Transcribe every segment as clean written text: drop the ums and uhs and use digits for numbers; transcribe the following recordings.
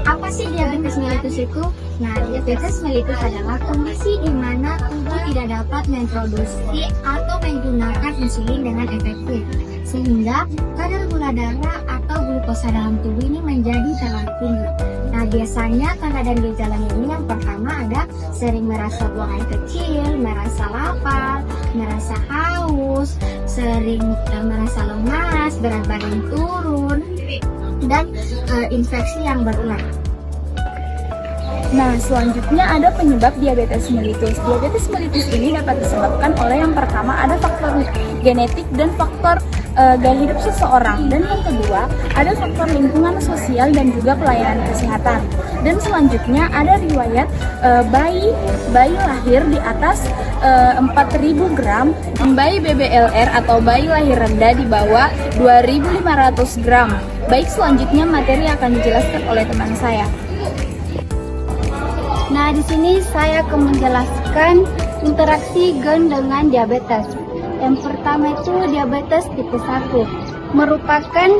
Apa sih diabetes mellitus itu? Nah, diabetes mellitus adalah kondisi di mana tubuh tidak dapat memproduksi atau menggunakan insulin dengan efektif, sehingga kadar gula darah atau glukosa dalam tubuh ini menjadi terlalu tinggi. Nah, biasanya tanda dan gejalanya ini yang pertama ada sering merasa buang air kecil, merasa lapar, merasa haus, sering merasa lemas, berat badan turun, dan infeksi yang berulang. Nah, selanjutnya ada penyebab diabetes mellitus. Diabetes mellitus ini dapat disebabkan oleh yang pertama ada faktor genetik dan faktor gaya hidup seseorang. Dan yang kedua ada faktor lingkungan sosial dan juga pelayanan kesehatan. Dan selanjutnya ada riwayat bayi lahir di atas 4.000 gram, bayi BBLR atau bayi lahir rendah di bawah 2.500 gram. Baik, selanjutnya materi akan dijelaskan oleh teman saya. Nah, di sini saya akan menjelaskan interaksi gen dengan diabetes. Yang pertama itu diabetes tipe 1, merupakan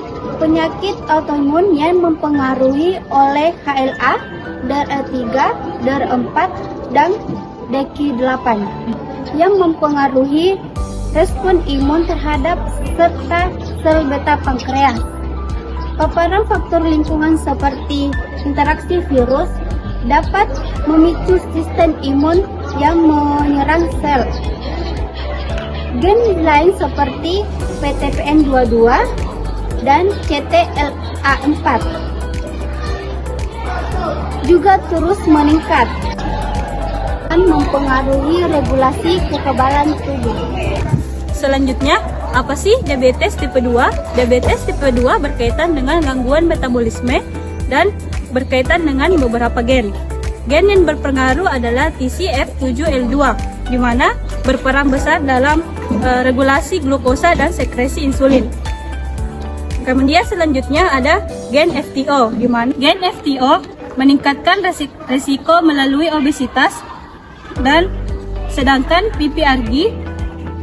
penyakit autoimun yang mempengaruhi oleh HLA, DAR3, DAR4, dan DQ8 yang mempengaruhi respon imun terhadap serta sel beta pankreas. Paparan faktor lingkungan seperti interaksi virus dapat memicu sistem imun yang menyerang sel. Gen lain seperti PTPN22 dan CTLA4 juga terus meningkat dan mempengaruhi regulasi kekebalan tubuh. Selanjutnya, apa sih diabetes tipe 2? Diabetes tipe 2 berkaitan dengan gangguan metabolisme dan berkaitan dengan beberapa gen. Gen yang berpengaruh adalah TCF7L2, di mana berperan besar dalam regulasi glukosa dan sekresi insulin. Kemudian selanjutnya ada gen FTO, di mana gen FTO meningkatkan resiko melalui obesitas, dan sedangkan PPARG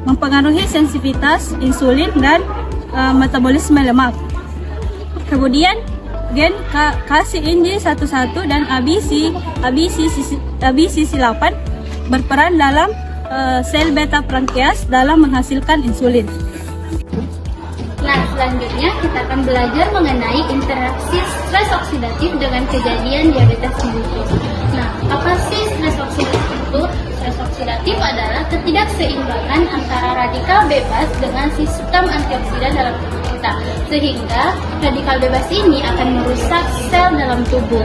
mempengaruhi sensitivitas insulin dan metabolisme lemak. Kemudian gen KCNJ11 dan ABCC8 berperan dalam sel beta pankreas dalam menghasilkan insulin. Nah, selanjutnya kita akan belajar mengenai interaksi stres oksidatif dengan kejadian diabetes mellitus. Nah, apa sih stres oksidatif itu? Stres oksidatif adalah ketidakseimbangan antara radikal bebas dengan sistem antioksidan dalam tubuh kita, sehingga radikal bebas ini akan merusak sel dalam tubuh.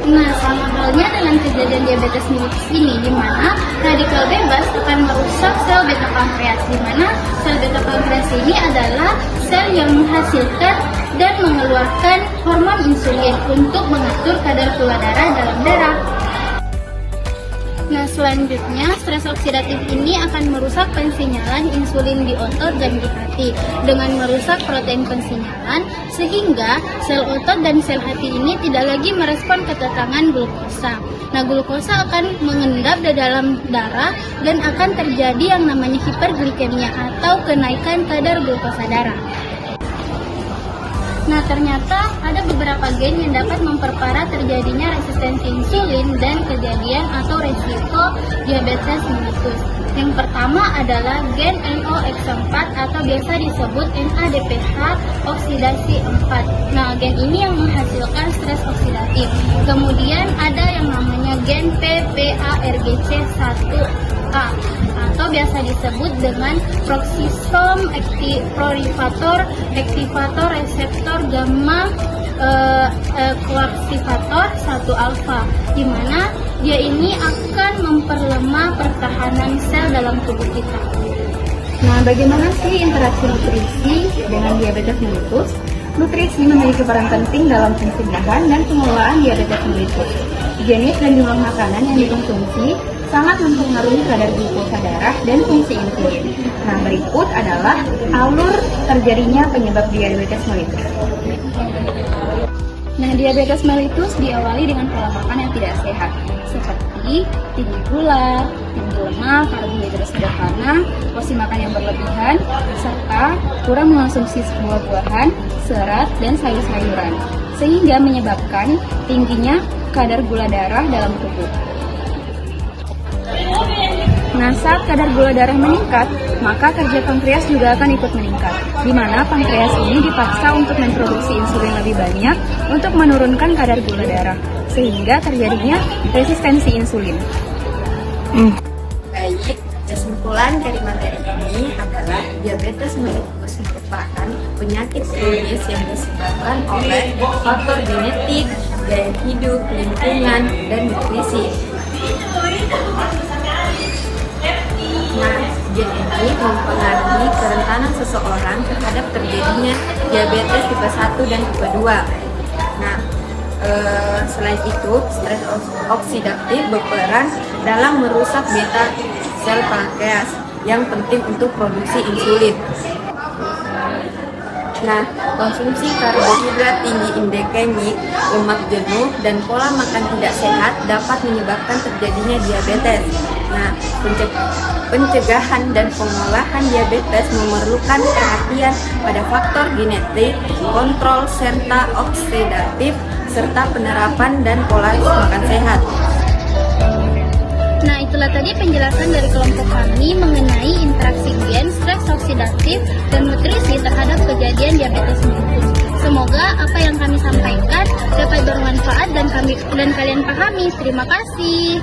Nah, sama halnya dengan kejadian diabetes mellitus ini, di mana radikal bebas akan merusak sel beta pankreas, di mana sel beta pankreas ini adalah sel yang menghasilkan dan mengeluarkan hormon insulin untuk mengatur kadar gula darah dalam darah. Nah, selanjutnya stres oksidatif ini akan merusak pensinyalan insulin di otot dan di hati dengan merusak protein pensinyalan, sehingga sel otot dan sel hati ini tidak lagi merespon kedatangan glukosa. Nah, glukosa akan mengendap di dalam darah dan akan terjadi yang namanya hiperglikemia atau kenaikan kadar glukosa darah. Nah, ternyata ada beberapa gen yang dapat memperparah terjadinya resistensi insulin dan kejadian atau resiko diabetes mellitus. Yang pertama adalah gen NOx4 atau biasa disebut NADPH oksidasi 4. Nah, gen ini yang menghasilkan stres oksidatif. Kemudian ada yang namanya gen PPARGC1A atau biasa disebut dengan peroxisom proliferator aktivator reseptor gamma koaktivator 1 alfa, di mana dia ini akan memperlemah pertahanan sel dalam tubuh kita. Nah, bagaimana sih interaksi nutrisi dengan diabetes mellitus? Nutrisi memiliki peran penting dalam fungsi bahan dan pengelolaan diabetes mellitus. Jenis dan jumlah makanan yang dikonsumsi sangat mempengaruhi kadar glukosa darah dan fungsi insulin. Nah, berikut adalah alur terjadinya penyebab diabetes mellitus. Nah, diabetes mellitus diawali dengan pola makan yang tidak sehat, seperti tinggi gula, tinggi lemak, karbohidrat sederhana, porsi makan yang berlebihan, serta kurang mengonsumsi buah-buahan, serat, dan sayur-sayuran. sehingga menyebabkan tingginya kadar gula darah dalam tubuh. Nah, saat kadar gula darah meningkat, maka kerja pankreas juga akan ikut meningkat, di mana pankreas ini dipaksa untuk memproduksi insulin lebih banyak untuk menurunkan kadar gula darah, sehingga terjadinya resistensi insulin. Baik, kesimpulan dari materi ini adalah diabetes mellitus merupakan penyakit kronis yang disebabkan oleh faktor genetik, gaya hidup, lingkungan, dan nutrisi. Nah, gen ini mempengaruhi kerentanan seseorang terhadap terjadinya diabetes tipe 1 dan tipe 2. Nah, selain itu, stres oksidatif berperan dalam merusak beta sel pankreas yang penting untuk produksi insulin. Nah, konsumsi karbohidrat tinggi indeks glikemik, lemak jenuh, dan pola makan tidak sehat dapat menyebabkan terjadinya diabetes. Nah, pencegahan dan pengolahan diabetes memerlukan perhatian pada faktor genetik, kontrol serta oksidatif, serta penerapan dan pola makan sehat. Nah, itulah tadi penjelasan dari kelompok kami mengenai interaksi gen, stres oksidatif, dan nutrisi terhadap kejadian diabetes mellitus. Semoga apa yang kami sampaikan dapat bermanfaat dan kalian pahami. Terima kasih.